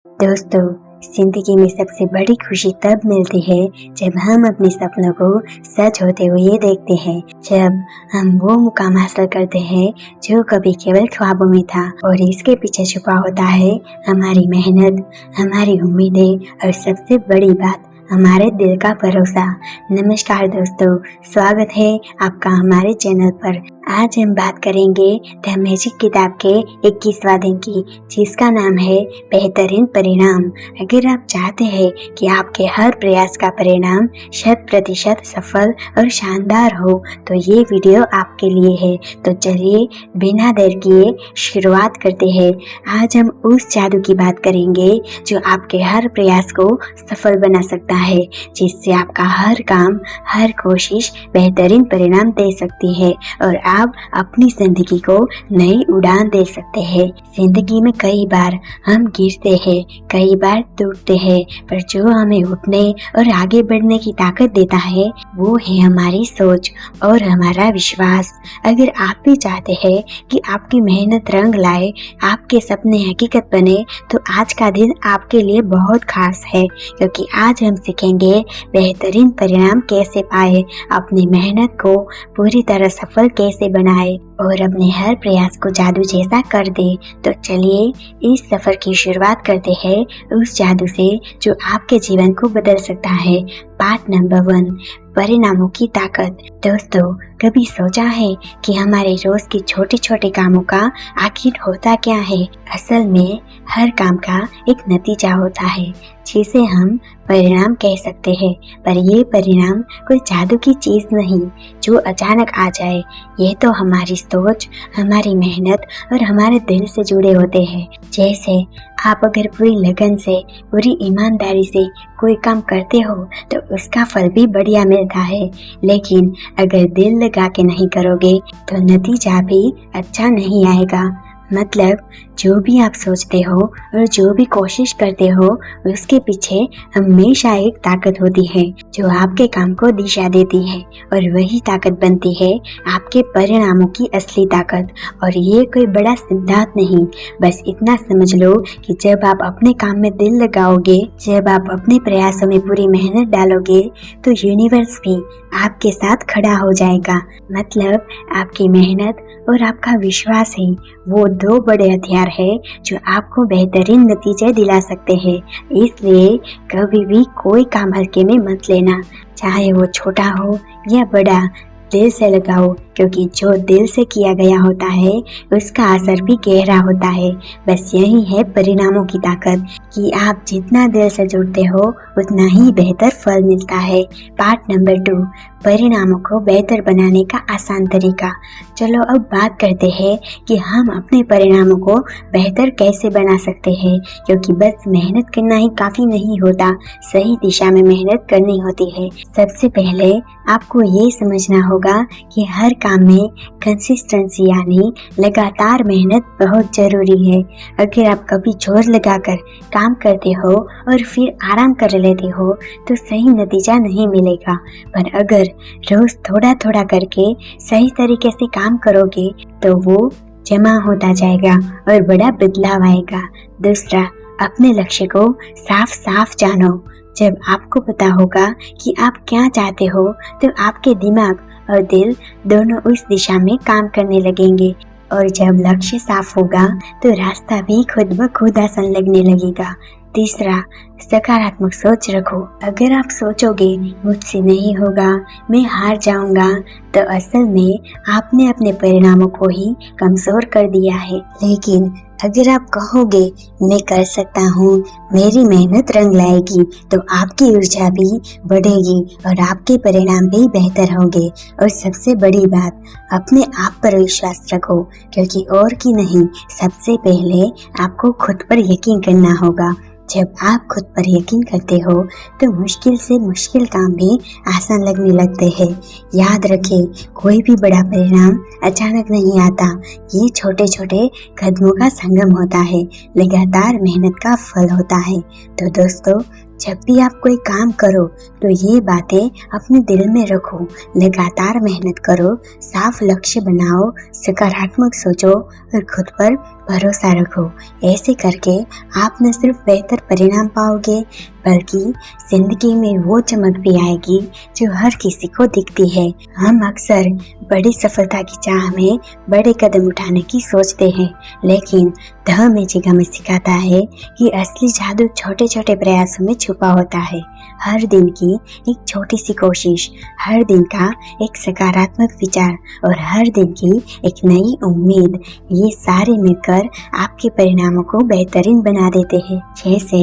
दोस्तों, जिंदगी में सबसे बड़ी खुशी तब मिलती है जब हम अपने सपनों को सच होते हुए देखते हैं। जब हम वो मुकाम हासिल करते हैं जो कभी केवल ख्वाबों में था और इसके पीछे छुपा होता है हमारी मेहनत, हमारी उम्मीदें और सबसे बड़ी बात हमारे दिल का भरोसा। नमस्कार दोस्तों, स्वागत है आपका हमारे चैनल पर। आज हम बात करेंगे द मैजिक किताब के 21वां दिन की, जिसका नाम है बेहतरीन परिणाम। अगर आप चाहते हैं कि आपके हर प्रयास का परिणाम 100% सफल और शानदार हो तो ये वीडियो आपके लिए है। तो चलिए बिना देर किए शुरुआत करते हैं। आज हम उस जादू की बात करेंगे जो आपके हर प्रयास को सफल बना सकता है, जिससे आपका हर काम, हर कोशिश बेहतरीन परिणाम दे सकती है और आप अपनी जिंदगी को नई उड़ान दे सकते हैं। जिंदगी में कई बार हम गिरते हैं, कई बार टूटते हैं, पर जो हमें उठने और आगे बढ़ने की ताकत देता है वो है हमारी सोच और हमारा विश्वास। अगर आप भी चाहते हैं कि आपकी मेहनत रंग लाए, आपके सपने हकीकत बने, तो आज का दिन आपके लिए बहुत खास है, क्योंकि आज हम सीखेंगे बेहतरीन परिणाम कैसे पाए, अपनी मेहनत को पूरी तरह सफल कैसे बनाए और अपने हर प्रयास को जादू जैसा कर दे। तो चलिए इस सफर की शुरुआत करते हैं उस जादू से जो आपके जीवन को बदल सकता है। पार्ट नंबर 1, परिणामों की ताकत। दोस्तों, कभी सोचा है कि हमारे रोज के छोटे छोटे कामों का आखिर होता क्या है? असल में हर काम का एक नतीजा होता है जिसे हम परिणाम कह सकते हैं, पर ये परिणाम कोई जादू की चीज नहीं जो अचानक आ जाए। ये तो हमारी सोच, हमारी मेहनत और हमारे दिल से जुड़े होते हैं। जैसे आप अगर पूरी लगन से, पूरी ईमानदारी से कोई काम करते हो तो उसका फल भी बढ़िया मिलता है, लेकिन अगर दिल लगा के नहीं करोगे तो नतीजा भी अच्छा नहीं आएगा। मतलब जो भी आप सोचते हो और जो भी कोशिश करते हो उसके पीछे हमेशा एक ताकत होती है जो आपके काम को दिशा देती है, और वही ताकत बनती है आपके परिणामों की असली ताकत। और ये कोई बड़ा सिद्धांत नहीं, बस इतना समझ लो कि जब आप अपने काम में दिल लगाओगे, जब आप अपने प्रयासों में पूरी मेहनत डालोगे, तो यूनिवर्स भी आपके साथ खड़ा हो जाएगा। मतलब आपकी मेहनत और आपका विश्वास ही वो 2 बड़े हथियार है जो आपको बेहतरीन नतीजे दिला सकते हैं। इसलिए कभी भी कोई काम हल्के में मत लेना, चाहे वो छोटा हो या बड़ा। दिल से लगाओ, क्योंकि जो दिल से किया गया होता है उसका असर भी गहरा होता है। बस यही है परिणामों की ताकत कि आप जितना दिल से जुड़ते हो उतना ही बेहतर फल मिलता है। पार्ट नंबर 2, परिणामों को बेहतर बनाने का आसान तरीका। चलो अब बात करते हैं कि हम अपने परिणामों को बेहतर कैसे बना सकते हैं, क्योंकि बस मेहनत करना ही काफी नहीं होता, सही दिशा में मेहनत करनी होती है। सबसे पहले आपको ये समझना होगा कि हर काम में कंसिस्टेंसी यानी लगातार मेहनत बहुत जरूरी है। अगर आप कभी जोर लगाकर काम करते हो और फिर आराम कर लेते हो तो सही नतीजा नहीं मिलेगा, पर अगर रोज थोड़ा थोड़ा करके सही तरीके से काम करोगे तो वो जमा होता जाएगा और बड़ा बदलाव आएगा। दूसरा, अपने लक्ष्य को साफ साफ जानो। जब आपको पता होगा कि आप क्या चाहते हो तो आपके दिमाग और दिल दोनों उस दिशा में काम करने लगेंगे, और जब लक्ष्य साफ होगा तो रास्ता भी खुद ब खुद आसान लगने लगेगा। तीसरा, सकारात्मक सोच रखो। अगर आप सोचोगे मुझसे नहीं होगा, मैं हार जाऊंगा, तो असल में आपने अपने परिणामों को ही कमजोर कर दिया है। लेकिन अगर आप कहोगे मैं कर सकता हूँ, मेरी मेहनत रंग लाएगी, तो आपकी ऊर्जा भी बढ़ेगी और आपके परिणाम भी बेहतर होंगे। और सबसे बड़ी बात, अपने आप पर विश्वास रखो, क्योंकि और की नहीं, सबसे पहले आपको खुद पर यकीन करना होगा। जब आप खुद पर यकीन करते हो तो मुश्किल से मुश्किल काम भी आसान लगने लगते हैं। याद रखें, कोई भी बड़ा परिणाम अचानक नहीं आता, ये छोटे छोटे कदमों का संगम होता है, लगातार मेहनत का फल होता है। तो दोस्तों, जब भी आप कोई काम करो तो ये बातें अपने दिल में रखो, लगातार मेहनत करो, साफ लक्ष्य बनाओ, सकारात्मक सोचो और खुद पर भरोसा रखो। ऐसे करके आप न सिर्फ बेहतर परिणाम पाओगे बल्कि जिंदगी में वो चमक भी आएगी जो हर किसी को दिखती है। हम अक्सर बड़ी सफलता की चाह में बड़े कदम उठाने की सोचते हैं, लेकिन द मैजिक हमें सिखाता है कि असली जादू छोटे छोटे प्रयासों में छुपा होता है। हर दिन की एक छोटी सी कोशिश, हर दिन का एक सकारात्मक विचार और हर दिन की एक नई उम्मीद, ये सारे मिलकर आपके परिणामों को बेहतरीन बना देते हैं। जैसे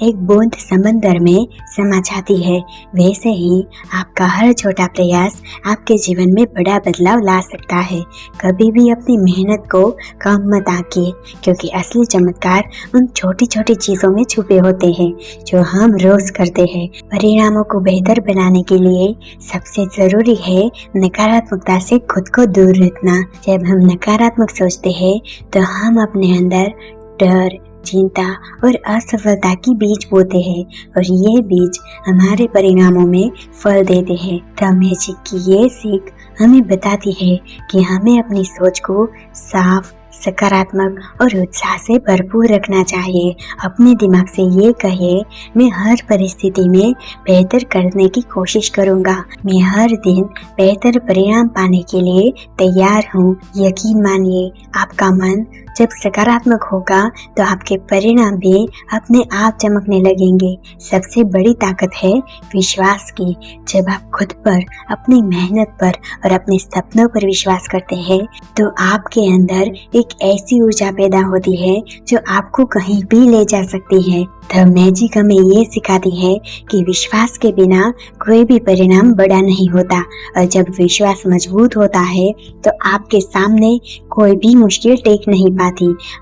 एक बूंद समंदर में समा जाती है, वैसे ही आपका हर छोटा प्रयास आपके जीवन में बड़ा बदलाव ला सकता है। कभी भी अपनी मेहनत को कम मत आंकिए, क्योंकि असली चमत्कार उन छोटी छोटी चीजों में छुपे होते हैं जो हम रोज करते हैं। परिणामों को बेहतर बनाने के लिए सबसे जरूरी है नकारात्मकता से खुद को दूर रखना। जब हम नकारात्मक सोचते हैं तो हम अपने अंदर डर, चिंता और असफलता की बीज बोते हैं और ये बीज हमारे परिणामों में फल देते हैं। द मैजिक की ये सीख हमें बताती है कि हमें अपनी सोच को साफ, सकारात्मक और उत्साह से भरपूर रखना चाहिए। अपने दिमाग से ये कहिए, मैं हर परिस्थिति में बेहतर करने की कोशिश करूंगा। मैं हर दिन बेहतर परिणाम पाने के लिए तैयार हूँ। यकीन मानिए, आपका मन जब सकारात्मक होगा तो आपके परिणाम भी अपने आप चमकने लगेंगे। सबसे बड़ी ताकत है विश्वास की। जब आप खुद पर, अपनी मेहनत पर और अपने सपनों पर विश्वास करते हैं तो आपके अंदर एक ऐसी ऊर्जा पैदा होती है जो आपको कहीं भी ले जा सकती है। द मैजिक हमें ये सिखाती है कि विश्वास के बिना कोई भी परिणाम बड़ा नहीं होता और जब विश्वास मजबूत होता है तो आपके सामने कोई भी मुश्किल टेक नहीं पाती।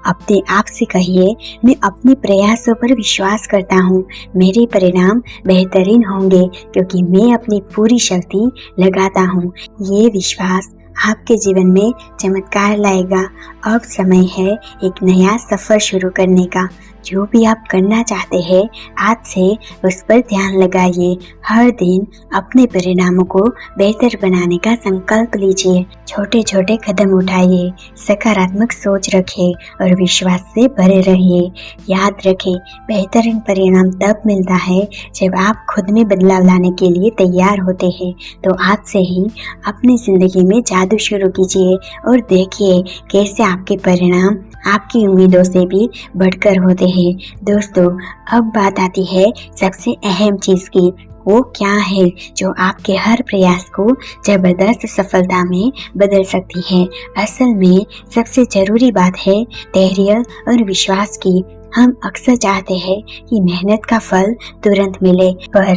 अपने आप से कहिए, मैं अपने प्रयासों पर विश्वास करता हूँ। मेरे परिणाम बेहतरीन होंगे क्योंकि मैं अपनी पूरी शक्ति लगाता हूँ। ये विश्वास आपके जीवन में चमत्कार लाएगा। अब समय है एक नया सफर शुरू करने का। जो भी आप करना चाहते हैं, आज से उस पर ध्यान लगाइए। हर दिन अपने परिणामों को बेहतर बनाने का संकल्प लीजिए। छोटे छोटे कदम उठाइए, सकारात्मक सोच रखें और विश्वास से भरे रहिए। याद रखें, बेहतरीन परिणाम तब मिलता है जब आप खुद में बदलाव लाने के लिए तैयार होते हैं। तो आज से ही अपनी जिंदगी में जादू शुरू कीजिए और देखिए कैसे आपके परिणाम आपकी उम्मीदों से भी बढ़कर होते हैं। दोस्तों, अब बात आती है सबसे अहम चीज की। वो क्या है जो आपके हर प्रयास को जबरदस्त सफलता में बदल सकती है। असल में सबसे जरूरी बात है धैर्य और विश्वास की। हम अक्सर चाहते हैं कि मेहनत का फल तुरंत मिले, पर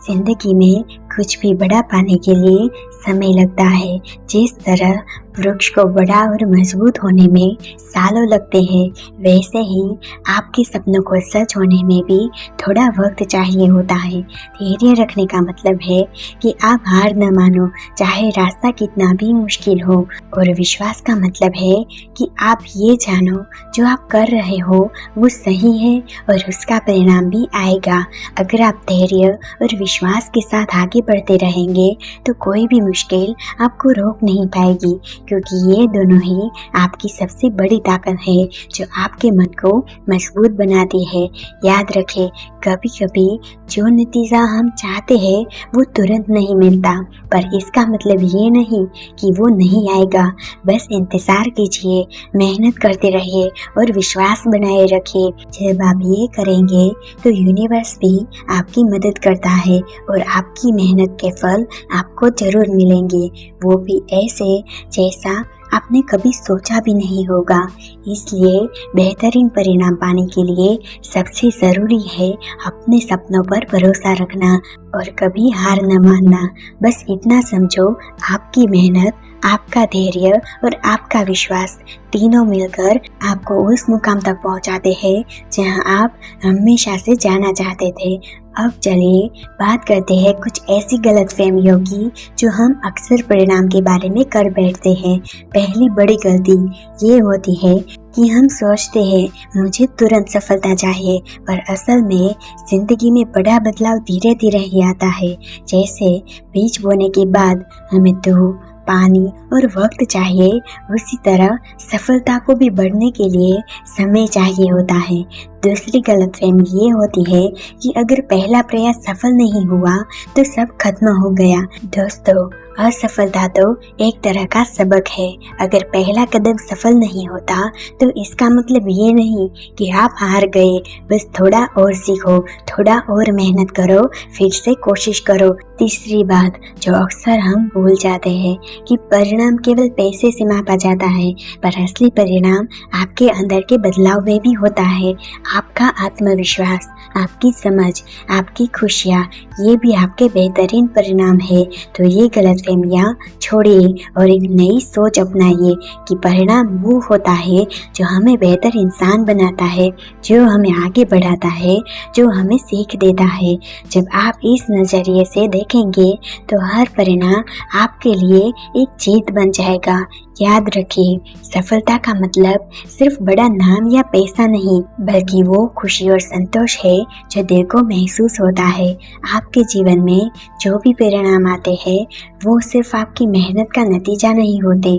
जिंदगी में कुछ भी बड़ा पाने के लिए समय लगता है। जिस तरह वृक्ष को बड़ा और मजबूत होने में सालों लगते हैं, वैसे ही आपके सपनों को सच होने में भी थोड़ा वक्त चाहिए होता है। धैर्य रखने का मतलब है कि आप हार न मानो, चाहे रास्ता कितना भी मुश्किल हो, और विश्वास का मतलब है कि आप ये जानो जो आप कर रहे हो वो सही है और उसका परिणाम भी आएगा। अगर आप धैर्य और विश्वास के साथ आगे बढ़ते रहेंगे तो कोई भी मुश्किल आपको रोक नहीं पाएगी, क्योंकि ये दोनों ही आपकी सबसे बड़ी ताकत है जो आपके मन को मजबूत बनाती है। याद रखें, कभी कभी जो नतीजा हम चाहते हैं वो तुरंत नहीं मिलता, पर इसका मतलब ये नहीं कि वो नहीं आएगा। बस इंतजार कीजिए, मेहनत करते रहिए और विश्वास बनाए रखिए। जब आप ये करेंगे तो यूनिवर्स भी आपकी मदद करता है और आपकी मेहनत के फल आपको जरूर मिलेंगे, वो भी ऐसे जैसा आपने कभी सोचा भी नहीं होगा। इसलिए बेहतरीन परिणाम पाने के लिए सबसे जरूरी है अपने सपनों पर भरोसा रखना और कभी हार न मानना। बस इतना समझो, आपकी मेहनत, आपका धैर्य और आपका विश्वास तीनों मिलकर आपको उस मुकाम तक पहुंचाते हैं जहां आप हमेशा से जाना चाहते थे। अब चलिए बात करते हैं कुछ ऐसी गलतफहमियों की जो हम अक्सर परिणाम के बारे में कर बैठते हैं। पहली बड़ी गलती ये होती है कि हम सोचते हैं मुझे तुरंत सफलता चाहिए, पर असल में जिंदगी में बड़ा बदलाव धीरे धीरे ही आता है। जैसे बीज बोने के बाद हमें धूप, पानी और वक्त चाहिए, उसी तरह सफलता को भी बढ़ने के लिए समय चाहिए होता है। दूसरी गलतफहमी ये होती है कि अगर पहला प्रयास सफल नहीं हुआ तो सब खत्म हो गया। दोस्तों, असफलता तो एक तरह का सबक है। अगर पहला कदम सफल नहीं होता तो इसका मतलब ये नहीं कि आप हार गए। बस थोड़ा और सीखो, थोड़ा और मेहनत करो, फिर से कोशिश करो। तीसरी बात जो अक्सर हम भूल जाते हैं कि परिणाम केवल पैसे से मापा जाता है, पर असली परिणाम आपके अंदर के बदलाव में भी होता है। आपका आत्मविश्वास, आपकी समझ, आपकी खुशियाँ, ये भी आपके बेहतरीन परिणाम है। तो ये गलतफहमियाँ छोड़िए और एक नई सोच अपनाइए कि परिणाम वो होता है जो हमें बेहतर इंसान बनाता है, जो हमें आगे बढ़ाता है, जो हमें सीख देता है। जब आप इस नज़रिए से देखेंगे तो हर परिणाम आपके लिए एक जीत बन जाएगा। याद रखिए, सफलता का मतलब सिर्फ बड़ा नाम या पैसा नहीं, बल्कि वो खुशी और संतोष है जो दिल को महसूस होता है। आपके जीवन में जो भी परिणाम आते हैं वो सिर्फ आपकी मेहनत का नतीजा नहीं होते,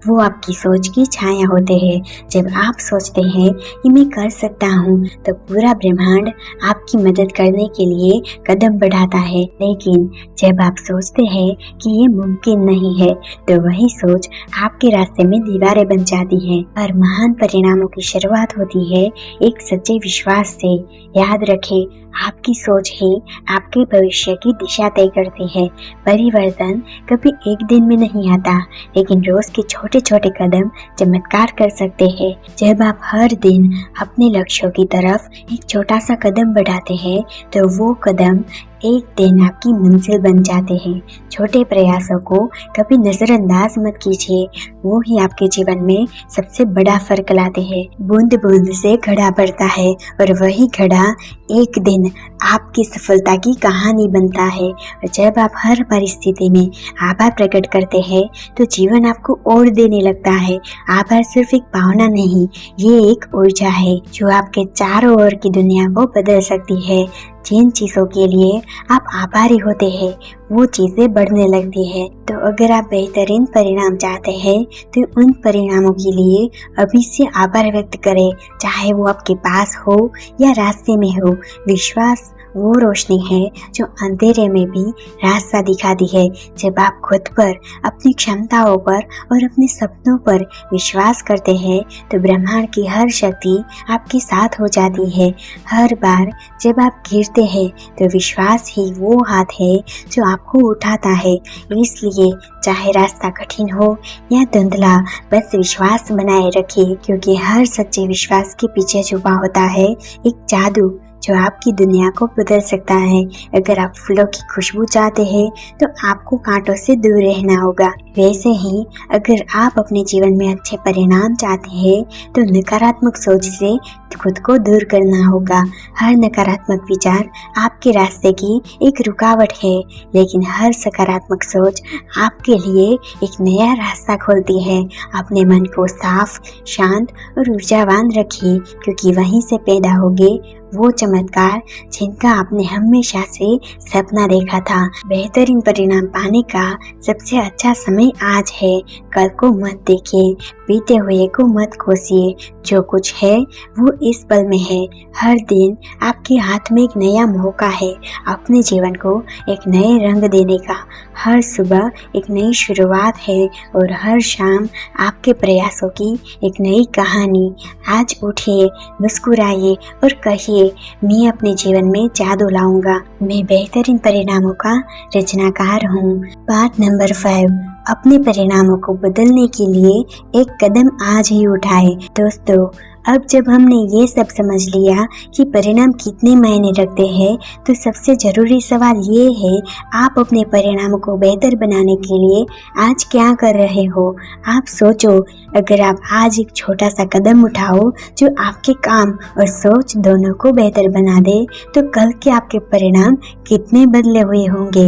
वो आपकी सोच की छाया होते हैं। जब आप सोचते हैं कि मैं कर सकता हूँ तो पूरा ब्रह्मांड आपकी मदद करने के लिए कदम बढ़ाता है। लेकिन जब आप सोचते हैं कि ये मुमकिन नहीं है तो वही सोच आपके रास्ते में दीवारें बन जाती हैं। और महान परिणामों की शुरुआत होती है एक सच्चे विश्वास से। याद रखें, आपकी सोच ही आपके भविष्य की दिशा तय करती है। परिवर्तन कभी एक दिन में नहीं आता, लेकिन रोज के छोटे छोटे कदम चमत्कार कर सकते हैं। जब आप हर दिन अपने लक्ष्यों की तरफ एक छोटा सा कदम बढ़ाते हैं तो वो कदम एक दिन आपकी मंजिल बन जाते हैं। छोटे प्रयासों को कभी नजरअंदाज मत कीजिए, वो ही आपके जीवन में सबसे बड़ा फर्क लाते हैं। बूंद बूंद से घड़ा बढ़ता है और वही घड़ा एक दिन आपकी सफलता की कहानी बनता है। और जब आप हर परिस्थिति में आभार प्रकट करते हैं तो जीवन आपको और देने लगता है। आभार सिर्फ एक भावना नहीं, ये एक ऊर्जा है जो आपके चारों ओर की दुनिया को बदल सकती है। जिन चीज़ों के लिए आप आभारी होते हैं वो चीज़ें बढ़ने लगती है। तो अगर आप बेहतरीन परिणाम चाहते हैं तो उन परिणामों के लिए अभी से आभार व्यक्त करें, चाहे वो आपके पास हो या रास्ते में हो। विश्वास वो रोशनी है जो अंधेरे में भी रास्ता दिखाती है। जब आप खुद पर, अपनी क्षमताओं पर और अपने सपनों पर विश्वास करते हैं तो ब्रह्मांड की हर शक्ति आपके साथ हो जाती है। हर बार जब आप गिरते हैं तो विश्वास ही वो हाथ है जो आपको उठाता है। इसलिए चाहे रास्ता कठिन हो या धुंधला, बस विश्वास बनाए रखिए, क्योंकि हर सच्चे विश्वास के पीछे छुपा होता है एक जादू जो आपकी दुनिया को बदल सकता है। अगर आप फूलों की खुशबू चाहते हैं तो आपको कांटों से दूर रहना होगा। वैसे ही अगर आप अपने जीवन में अच्छे परिणाम चाहते हैं तो नकारात्मक सोच से खुद को दूर करना होगा। हर नकारात्मक विचार आपके रास्ते की एक रुकावट है, लेकिन हर सकारात्मक सोच आपके लिए एक नया रास्ता खोलती है। अपने मन को साफ, शांत और ऊर्जावान रखिए, क्योंकि वहीं से पैदा होंगे वो चमत्कार जिनका आपने हमेशा से सपना देखा था। बेहतरीन परिणाम पाने का सबसे अच्छा समय आज है। कल को मत देखिए, बीते हुए को मत कोसिए। जो कुछ है वो इस पल में है। हर दिन आपके हाथ में एक नया मौका है अपने जीवन को एक नए रंग देने का। हर सुबह एक नई शुरुआत है और हर शाम आपके प्रयासों की एक नई कहानी। आज उठिए, मुस्कुराइए और कहिए, मैं अपने जीवन में जादू लाऊंगा। मैं बेहतरीन परिणामों का रचनाकार हूँ। बात नंबर 5, अपने परिणामों को बदलने के लिए एक कदम आज ही उठाए। दोस्तों, अब जब हमने ये सब समझ लिया कि परिणाम कितने मायने रखते हैं, तो सबसे जरूरी सवाल ये है, आप अपने परिणामों को बेहतर बनाने के लिए आज क्या कर रहे हो। आप सोचो, अगर आप आज एक छोटा सा कदम उठाओ जो आपके काम और सोच दोनों को बेहतर बना दे, तो कल के आपके परिणाम कितने बदले हुए होंगे।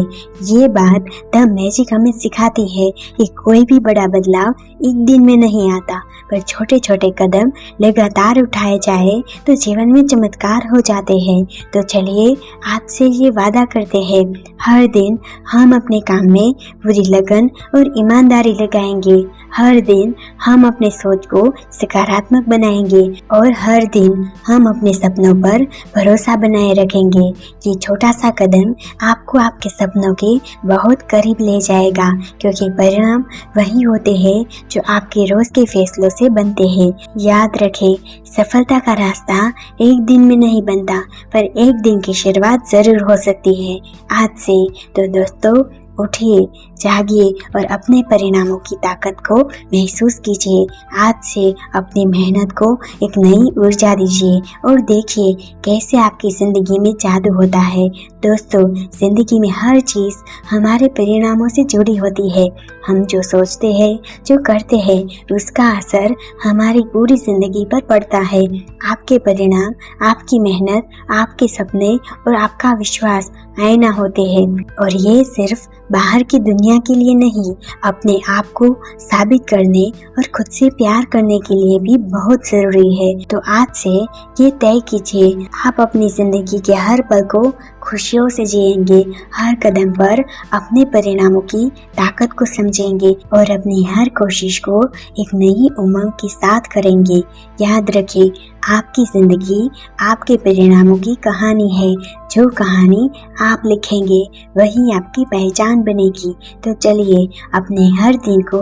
ये बात द मैजिक हमें सिखाती है कि कोई भी बड़ा बदलाव एक दिन में नहीं आता, पर छोटे छोटे कदम लगातार लगातार उठाए जाए तो जीवन में चमत्कार हो जाते हैं। तो चलिए आज से ये वादा करते हैं, हर दिन हम अपने काम में पूरी लगन और ईमानदारी लगाएंगे। हर दिन हम अपने सोच को सकारात्मक बनाएंगे और हर दिन हम अपने सपनों पर भरोसा बनाए रखेंगे। ये छोटा सा कदम आपको आपके सपनों के बहुत करीब ले जाएगा, क्योंकि परिणाम वही होते हैं जो आपके रोज के फैसलों से बनते हैं। याद रखें, सफलता का रास्ता एक दिन में नहीं बनता, पर एक दिन की शुरुआत जरूर हो सकती है आज से। तो दोस्तों, उठिए, जागिए और अपने परिणामों की ताकत को महसूस कीजिए। आज से अपनी मेहनत को एक नई ऊर्जा दीजिए और देखिए कैसे आपकी ज़िंदगी में जादू होता है। दोस्तों, ज़िंदगी में हर चीज़ हमारे परिणामों से जुड़ी होती है। हम जो सोचते हैं, जो करते हैं, उसका असर हमारी पूरी ज़िंदगी पर पड़ता है। आपके परिणाम, आपकी मेहनत, आपके सपने और आपका विश्वास आईना होते हैं, और ये सिर्फ बाहर की दुनिया के लिए नहीं, अपने आप को साबित करने और खुद से प्यार करने के लिए भी बहुत जरूरी है। तो आज से ये तय कीजिए, आप अपनी जिंदगी के हर पल को खुशियों से जिएंगे, हर कदम पर अपने परिणामों की ताकत को समझेंगे और अपनी हर कोशिश को एक नई उमंग के साथ करेंगे। याद रखिए, आपकी जिंदगी आपके परिणामों की कहानी है। जो कहानी आप लिखेंगे वही आपकी पहचान बनेगी। तो चलिए अपने हर दिन को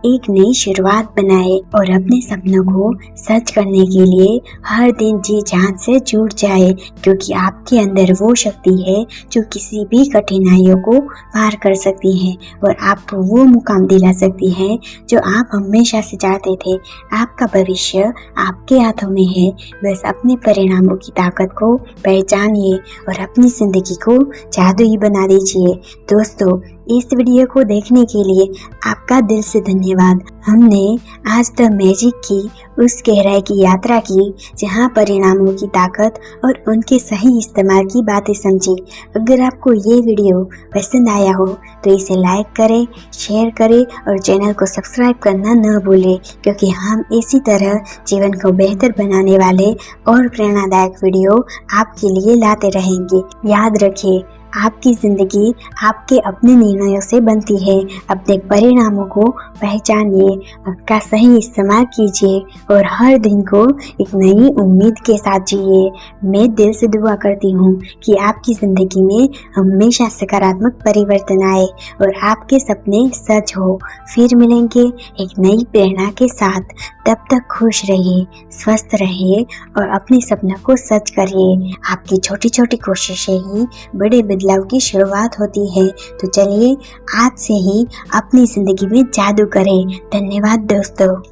एक नई शुरुआत बनाए और अपने सपनों को सच करने के लिए हर दिन जी जान से जुट जाए, क्योंकि आपके अंदर वो शक्ति है जो किसी भी कठिनाइयों को पार कर सकती है और आपको वो मुकाम दिला सकती है जो आप हमेशा से चाहते थे। आपका भविष्य आपके हाथों में है, बस अपने परिणामों की ताकत को पहचानिए और अपनी जिंदगी को जादुई बना दीजिए। दोस्तों, इस वीडियो को देखने के लिए आपका दिल से धन्यवाद। हमने आज द मैजिक की उस गहराई की यात्रा की जहां परिणामों की ताकत और उनके सही इस्तेमाल की बातें समझी। अगर आपको ये वीडियो पसंद आया हो तो इसे लाइक करें, शेयर करें और चैनल को सब्सक्राइब करना न भूलें, क्योंकि हम इसी तरह जीवन को बेहतर बनाने वाले और प्रेरणादायक वीडियो आपके लिए लाते रहेंगे। याद रखिए, आपकी जिंदगी आपके अपने निर्णयों से बनती है। अपने परिणामों को पहचानिए, उसका सही इस्तेमाल कीजिए और हर दिन को एक नई उम्मीद के साथ जिए। मैं दिल से दुआ करती हूँ कि आपकी जिंदगी में हमेशा सकारात्मक परिवर्तन आए और आपके सपने सच हो। फिर मिलेंगे एक नई प्रेरणा के साथ। तब तक खुश रहिए, स्वस्थ रहिए और अपने सपनों को सच करिए। आपकी छोटी छोटी कोशिशें ही बड़े बदलाव की शुरुआत होती है। तो चलिए आज से ही अपनी जिंदगी में जादू करें। धन्यवाद दोस्तों।